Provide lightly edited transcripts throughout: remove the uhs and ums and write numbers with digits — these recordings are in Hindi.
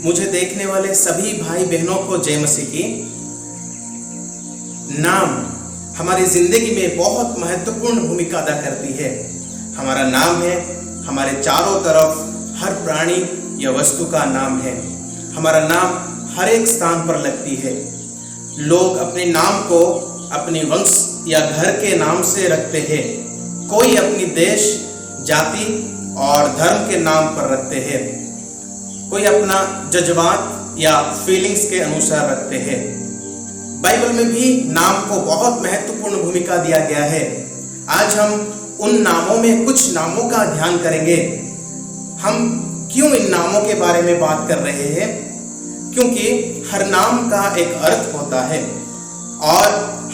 मुझे देखने वाले सभी भाई बहनों को जय मसीह की। नाम हमारी जिंदगी में बहुत महत्वपूर्ण भूमिका अदा करती है। हमारा नाम है, हमारे चारों तरफ हर प्राणी या वस्तु का नाम है। हमारा नाम हर एक स्थान पर लगती है। लोग अपने नाम को अपने वंश या घर के नाम से रखते हैं। कोई अपनी देश, जाति और धर्म के नाम पर रखते हैं। कोई अपना जज्बात या फीलिंग्स के अनुसार रखते हैं। बाइबल में भी नाम को बहुत महत्वपूर्ण भूमिका दिया गया है। आज हम उन नामों में कुछ नामों का ध्यान करेंगे। हम क्यों इन नामों के बारे में बात कर रहे हैं? क्योंकि हर नाम का एक अर्थ होता है और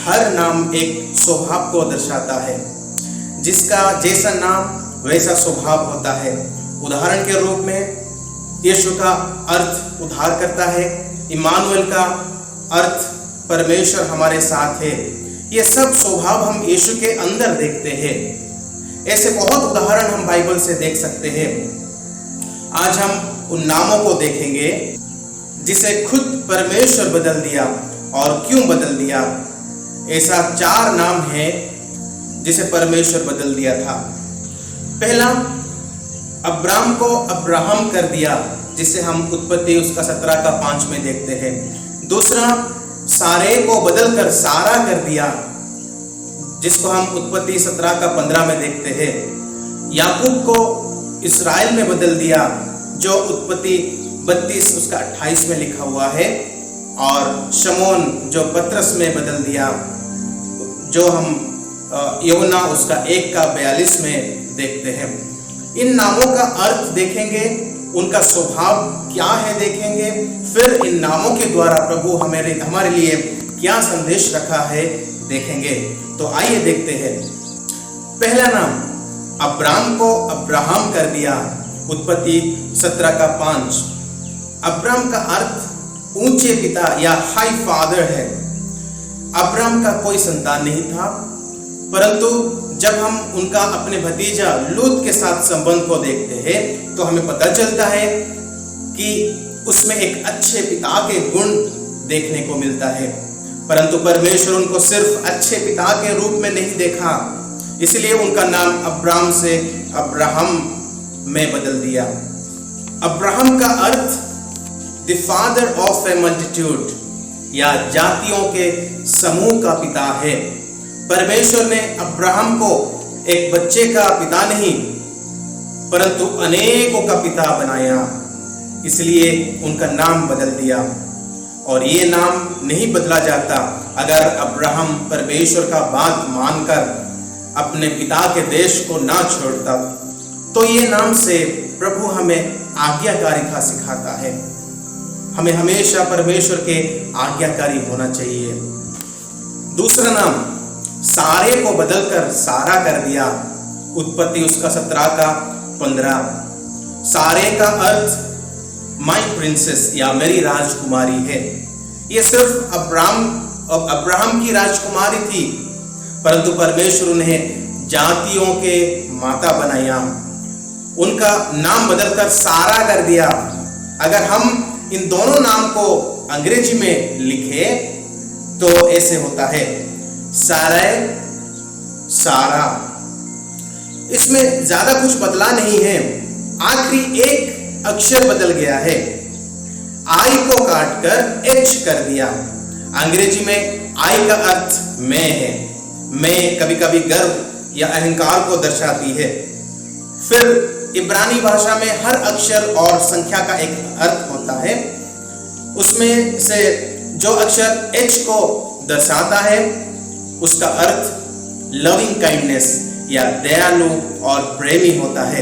हर नाम एक स्वभाव को दर्शाता है। जिसका जैसा नाम वैसा स्वभाव होता है। उदाहरण के रूप में यीशु का अर्थ उद्धार करता है। इमानुएल का अर्थ परमेश्वर हमारे साथ है। ये सब स्वभाव हम यीशु के अंदर देखते हैं। ऐसे बहुत उदाहरण हम बाइबल से देख सकते हैं। आज हम उन नामों को देखेंगे जिसे खुद परमेश्वर बदल दिया। और क्यों बदल दिया? ऐसा 4 नाम है जिसे परमेश्वर बदल दिया था। पहला, अब्राम को अब्राहम कर दिया, जिसे हम उत्पत्ति उसका 17 का 5 में देखते हैं। दूसरा, सारे को बदलकर सारा कर दिया, जिसको हम उत्पत्ति 17 का 15 में देखते हैं। याकूब को इस्राएल में बदल दिया, जो उत्पत्ति 32 उसका 28 में लिखा हुआ है। और शमौन जो पत्रस में बदल दिया, जो हम यूहन्ना उसका 1 का 42 में देखते हैं। इन नामों का अर्थ देखेंगे, उनका स्वभाव क्या है देखेंगे, फिर इन नामों के द्वारा प्रभु हमारे लिए क्या संदेश रखा है देखेंगे। तो आइए देखते हैं। पहला नाम, अब्राम को अब्राहम कर दिया, उत्पत्ति 17 का 5। अब्राम का अर्थ ऊंचे पिता या हाई फादर है। अब्राम का कोई संतान नहीं था, परंतु जब हम उनका अपने भतीजा लूत के साथ संबंध को देखते हैं तो हमें पता चलता है कि उसमें एक अच्छे पिता के गुण देखने को मिलता है। परंतु परमेश्वर उनको सिर्फ अच्छे पिता के रूप में नहीं देखा, इसलिए उनका नाम अब्राम से अब्राहम में बदल दिया। अब्राहम का earth the father of A multitude या जातियों के समूह का पिता है। परमेश्वर ने अब्राहम को एक बच्चे का पिता नहीं, परंतु अनेकों का पिता बनाया, इसलिए उनका नाम बदल दिया। और ये नाम नहीं बदला जाता अगर अब्राहम परमेश्वर का बात मानकर अपने पिता के देश को ना छोड़ता। तो ये नाम से प्रभु हमें आज्ञाकारिता सिखाता है। हमें हमेशा परमेश्वर के आज्ञाकारी होना चाहिए। दूसरा नाम, सारे को बदलकर सारा कर दिया, उत्पत्ति उसका 17 का 15। सारे का अर्थ माई प्रिंसेस या मेरी राजकुमारी है। ये सिर्फ अब्राहम की राजकुमारी थी, परंतु परमेश्वर उन्हें जातियों के माता बनाया। उनका नाम बदलकर सारा कर दिया। अगर हम इन दोनों नाम को अंग्रेजी में लिखे तो ऐसे होता है, सारै, सारा। इसमें ज्यादा कुछ बदला नहीं है, आखिरी एक अक्षर बदल गया है। आई को काटकर एच कर दिया। अंग्रेजी में आई का अर्थ मैं है। मैं कभी कभी गर्व या अहंकार को दर्शाती है। फिर इब्रानी भाषा में हर अक्षर और संख्या का एक अर्थ होता है। उसमें से जो अक्षर एच को दर्शाता है उसका अर्थ लविंग काइंडनेस या दयालु और प्रेमी होता है।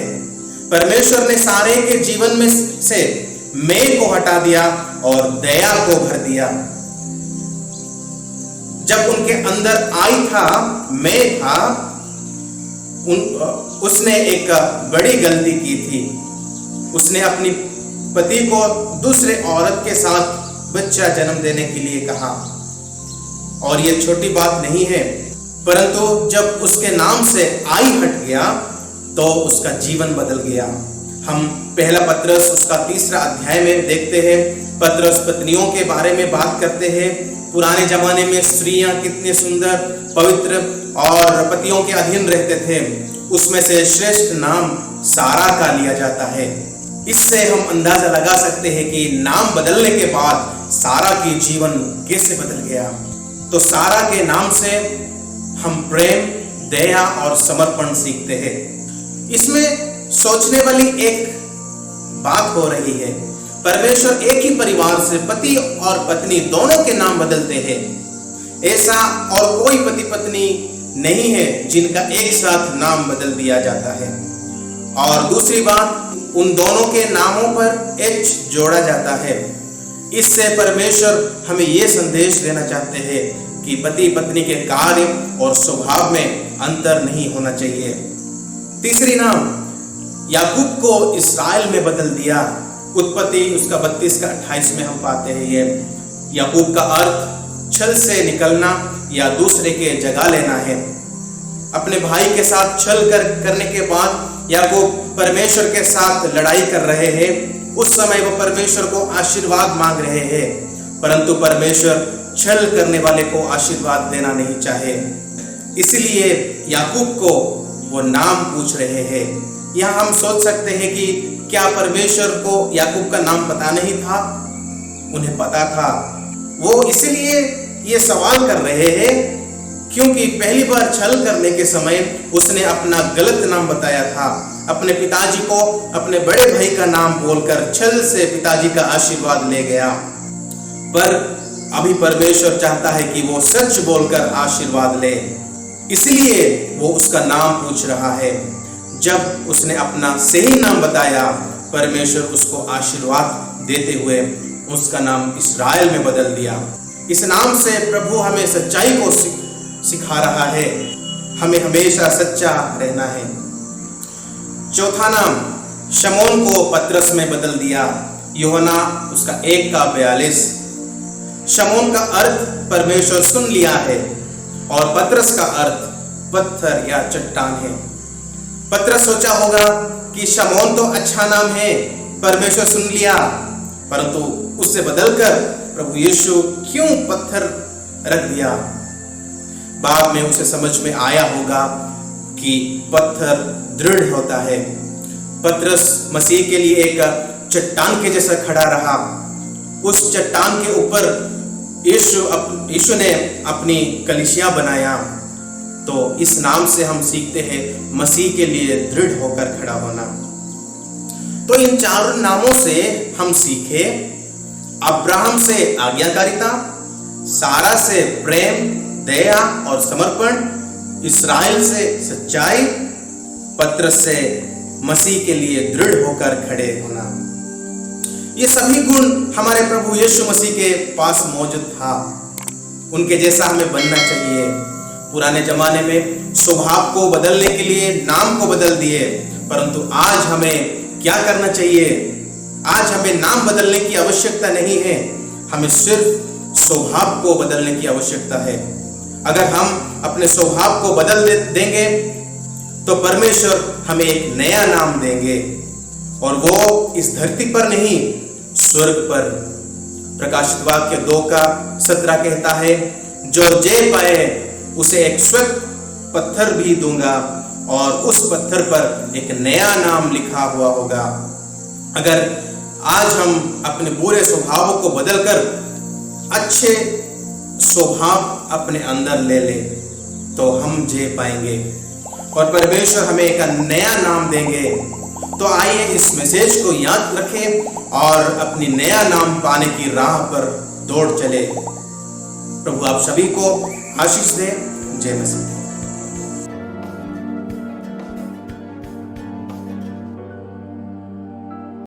परमेश्वर ने सारे के जीवन में से मैं को हटा दिया और दया को भर दिया। जब उनके अंदर आई था, मैं था, उसने एक बड़ी गलती की थी। उसने अपनी पति को दूसरे औरत के साथ बच्चा जन्म देने के लिए कहा। और ये छोटी बात नहीं है, परंतु जब उसके नाम से आई हट गया तो उसका जीवन बदल गया। हम पहला पत्रस उसका 3 अध्याय में देखते हैं। पत्रस पत्नियों के बारे में बात करते हैं। पुराने जमाने में स्त्रियां कितने सुंदर, पवित्र और पतियों के अधीन रहते थे। उसमें से श्रेष्ठ नाम सारा का लिया जाता है। इससे हम अंदाजा लगा सकते हैं कि नाम बदलने के बाद सारा की जीवन कैसे बदल गया। तो सारा के नाम से हम प्रेम, दया और समर्पण सीखते हैं। इसमें सोचने वाली एक बात हो रही है, परमेश्वर एक ही परिवार से पति और पत्नी दोनों के नाम बदलते हैं। ऐसा और कोई पति पत्नी नहीं है जिनका एक साथ नाम बदल दिया जाता है। और दूसरी बात, उन दोनों के नामों पर एच जोड़ा जाता है। इससे परमेश्वर हमें यह संदेश देना चाहते हैं कि पति पत्नी के कार्य और स्वभाव में अंतर नहीं होना चाहिए। तीसरी नाम, याकूब को इस्राएल में बदल दिया। उत्पत्ति उसका 32 का 28 में हम पाते हैं ये। याकूब का अर्थ छल से निकलना या दूसरे के जगह लेना है। अपने भाई के साथ छल करने के बाद याकूब परमेश्वर के साथ लड़ाई कर रहे हैं। उस समय वो परमेश्वर को आशीर्वाद मांग रहे हैं, परंतु परमेश्वर छल करने वाले को आशीर्वाद देना नहीं चाहे। इसलिए याकूब को वो नाम पूछ रहे हैं। यहाँ हम सोच सकते हैं कि क्या परमेश्वर को याकूब का नाम पता नहीं था? उन्हें पता था। वो इसलिए ये सवाल कर रहे हैं क्योंकि पहली बार छल करने के समय उसने अपना गलत नाम बताया था। अपने पिताजी को अपने बड़े भाई का नाम बोलकर छल से पिताजी का आशीर्वाद ले गया। पर अभी परमेश्वर चाहता है कि वो सच बोलकर आशीर्वाद ले, इसलिए वो उसका नाम पूछ रहा है। जब उसने अपना सही नाम बताया, परमेश्वर उसको आशीर्वाद देते हुए उसका नाम इस्राएल में बदल दिया। इस नाम से प्रभु हमें सच्चाई को सिखा रहा है। हमें हमेशा सच्चा रहना है। चौथा नाम, शमौन को पत्रस में बदल दिया। यूहन्ना उसका 1 का 42। शमौन का अर्थ परमेश्वर सुन लिया है और पत्रस का अर्थ पत्थर या चट्टान है। पत्रस सोचा होगा कि शमौन तो अच्छा नाम है, परमेश्वर सुन लिया, परंतु उससे बदलकर प्रभु यीशु क्यों पत्थर रख दिया? बाद में उसे समझ में आया होगा कि पत्थर दृढ़ होता है। पत्रस मसीह के लिए एक चट्टान के जैसा खड़ा रहा। उस चट्टान के ऊपर यीशु ने अपनी कलीसिया बनाया। तो इस नाम से हम सीखते हैं मसीह के लिए दृढ़ होकर खड़ा होना। तो इन 4 नामों से हम सीखे, अब्राहम से आज्ञाकारिता, सारा से प्रेम, दया और समर्पण, इस्राएल से सच्चाई, पत्रस से मसीह के लिए दृढ़ होकर खड़े होना। ये सभी गुण हमारे प्रभु यीशु मसीह के पास मौजूद था। उनके जैसा हमें बनना चाहिए। पुराने जमाने में स्वभाव को बदलने के लिए नाम को बदल दिए, परंतु आज हमें क्या करना चाहिए? आज हमें नाम बदलने की आवश्यकता नहीं है, हमें सिर्फ स्वभाव को बदलने की आवश्यकता है। अगर हम अपने स्वभाव को बदल देंगे तो परमेश्वर हमें एक नया नाम देंगे, और वो इस धरती पर नहीं, स्वर्ग पर। प्रकाशित वाक्य 2 का 17 कहता है, जो जे पाए उसे एक स्वच्छ पत्थर भी दूंगा और उस पत्थर पर एक नया नाम लिखा हुआ होगा। अगर आज हम अपने बुरे स्वभावों को बदलकर अच्छे स्वभाव अपने अंदर ले लें तो हम जी पाएंगे और परमेश्वर हमें एक नया नाम देंगे। तो आइए इस मैसेज को याद रखें और अपनी नया नाम पाने की राह पर दौड़ चले। प्रभु आप सभी को आशीष दे। जय मसीह।